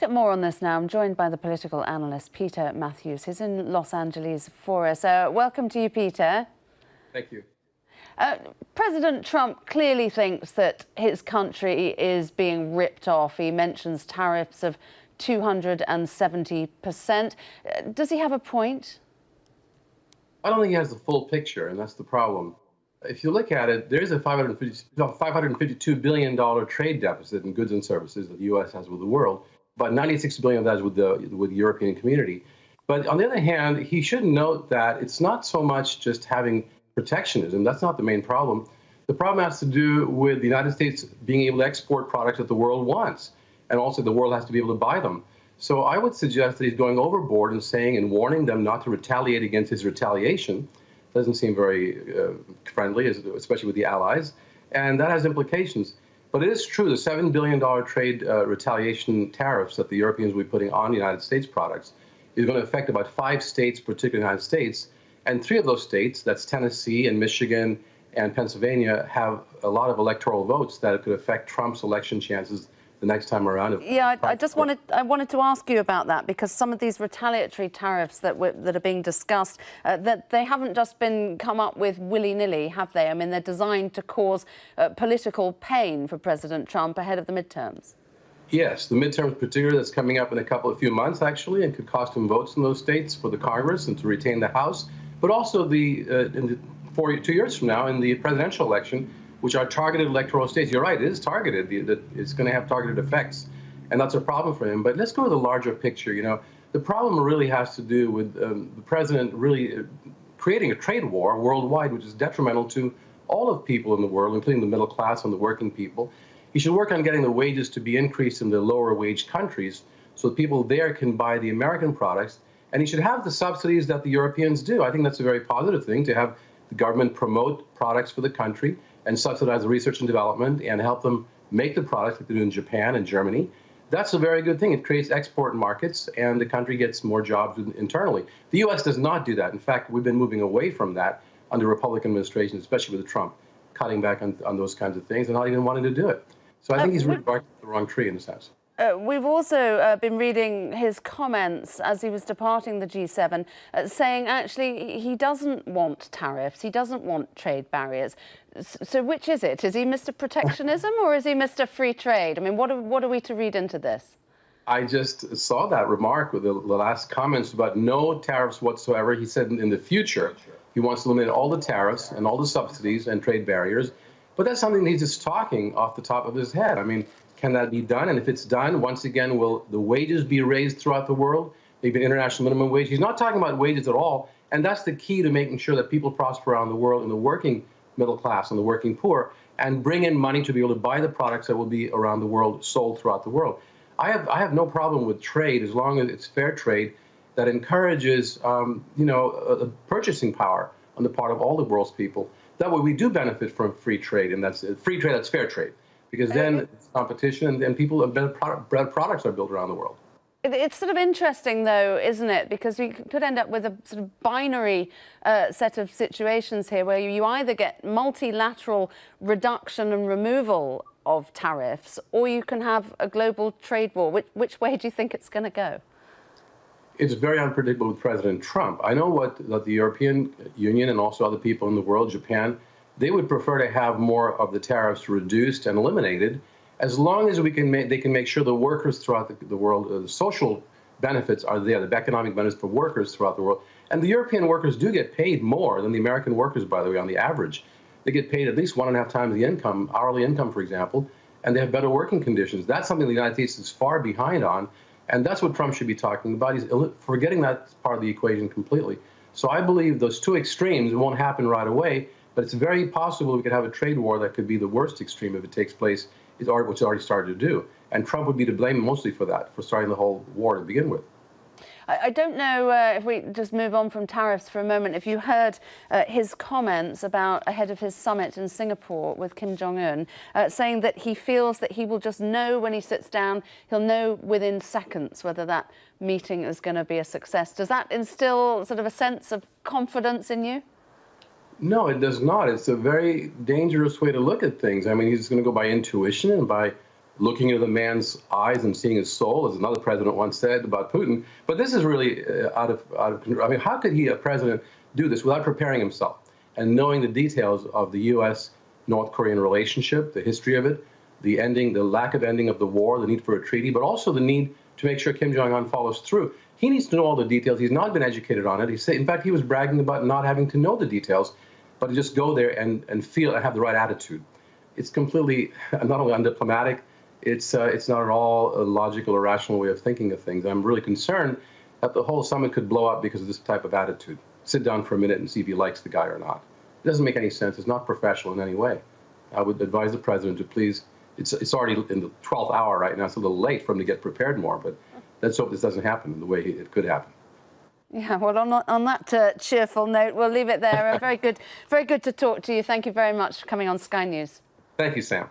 get more on this now. I'm joined by the political analyst Peter Mathews. He's in Los Angeles for us. Welcome to you, Peter. Thank you. President Trump clearly thinks that his country is being ripped off. He mentions tariffs of 270%. Does he have a point? I don't think he has the full picture, and that's the problem. If you look at it, there is a $552 billion trade deficit in goods and services that the U.S. has with the world. About $96 billion of that is with the European community. But on the other hand, he should note that it's not so much just having protectionism. That's not the main problem. The problem has to do with the United States being able to export products that the world wants, and also the world has to be able to buy them. So I would suggest that he's going overboard and saying and warning them not to retaliate against his retaliation. Doesn't seem very friendly, especially with the allies, and that has implications. But it is true, the $7 billion trade retaliation tariffs that the Europeans will be putting on the United States products is going to affect about 5 states, particularly the United States, and 3 of those states, that's Tennessee and Michigan and Pennsylvania, have a lot of electoral votes that could affect Trump's election chances the next time around. Yeah, I wanted to ask you about that, because some of these retaliatory tariffs that are being discussed, that they haven't just been come up with willy-nilly, have they? I mean, they're designed to cause political pain for President Trump ahead of the midterms. Yes, the midterms particularly, that's coming up in a few months, actually, and could cost him votes in those states for the Congress and to retain the House, but also in 2 years from now in the presidential election, which are targeted electoral states. You're right, it is targeted. It's going to have targeted effects, and that's a problem for him. But let's go to the larger picture. You know, the problem really has to do with the president really creating a trade war worldwide, which is detrimental to all of people in the world, including the middle class and the working people. He should work on getting the wages to be increased in the lower wage countries so that people there can buy the American products, and he should have the subsidies that the Europeans do. I think that's a very positive thing, to have the government promote products for the country and subsidize the research and development and help them make the products like they do in Japan and Germany. That's a very good thing. It creates export markets, and the country gets more jobs internally. The U.S. does not do that. In fact, we've been moving away from that under Republican administration, especially with Trump, cutting back on those kinds of things and not even wanting to do it. So I think he's really barking up the wrong tree in a sense. We've also been reading his comments as he was departing the G7, saying actually he doesn't want tariffs, he doesn't want trade barriers. So which is it? Is he Mr. Protectionism or is he Mr. Free Trade? I mean, what are we to read into this? I just saw that remark with the last comments about no tariffs whatsoever. He said in the future he wants to eliminate all the tariffs and all the subsidies and trade barriers. But that's something he's just talking off the top of his head. I mean, can that be done? And if it's done, once again, will the wages be raised throughout the world? Maybe an international minimum wage. He's not talking about wages at all. And that's the key to making sure that people prosper around the world in the working middle class and the working poor, and bring in money to be able to buy the products that will be around the world, sold throughout the world. I have no problem with trade as long as it's fair trade that encourages, purchasing power on the part of all the world's people. That way we do benefit from free trade, and that's free trade, that's fair trade. Because then it's competition and people, better products are built around the world. It's sort of interesting, though, isn't it? Because we could end up with a sort of binary set of situations here where you either get multilateral reduction and removal of tariffs, or you can have a global trade war. Which way do you think it's going to go? It's very unpredictable with President Trump. I know what the European Union and also other people in the world, Japan, they would prefer to have more of the tariffs reduced and eliminated, as long as they can make sure the workers throughout the world, the social benefits are there, the economic benefits for workers throughout the world. And the European workers do get paid more than the American workers, by the way, on the average. They get paid at least 1.5 times the income, hourly income, for example, and they have better working conditions. That's something the United States is far behind on, and that's what Trump should be talking about. He's forgetting that part of the equation completely. So I believe those two extremes won't happen right away, but it's very possible we could have a trade war that could be the worst extreme if it takes place, which it's already started to do. And Trump would be to blame mostly for that, for starting the whole war to begin with. I don't know if we just move on from tariffs for a moment, if you heard his comments about ahead of his summit in Singapore with Kim Jung-Un, saying that he feels that he will just know when he sits down, he'll know within seconds whether that meeting is going to be a success. Does that instill sort of a sense of confidence in you? No, it does not. It's a very dangerous way to look at things. I mean, he's going to go by intuition and by looking into the man's eyes and seeing his soul, as another president once said about Putin. But this is really out of control. I mean, how could a president, do this without preparing himself and knowing the details of the U.S.-North Korean relationship, the history of it, the lack of ending of the war, the need for a treaty, but also the need to make sure Kim Jong-un follows through. He needs to know all the details. He's not been educated on it. In fact, he was bragging about not having to know the details, but to just go there and feel and have the right attitude. It's completely not only undiplomatic, it's not at all a logical or rational way of thinking of things. I'm really concerned that the whole summit could blow up because of this type of attitude. Sit down for a minute and see if he likes the guy or not. It doesn't make any sense. It's not professional in any way. I would advise the president to please, it's already in the 12th hour right now. It's a little late for him to get prepared more, but let's hope this doesn't happen the way it could happen. Yeah, well, on that cheerful note, we'll leave it there. Very good to talk to you. Thank you very much for coming on Sky News. Thank you, Sam.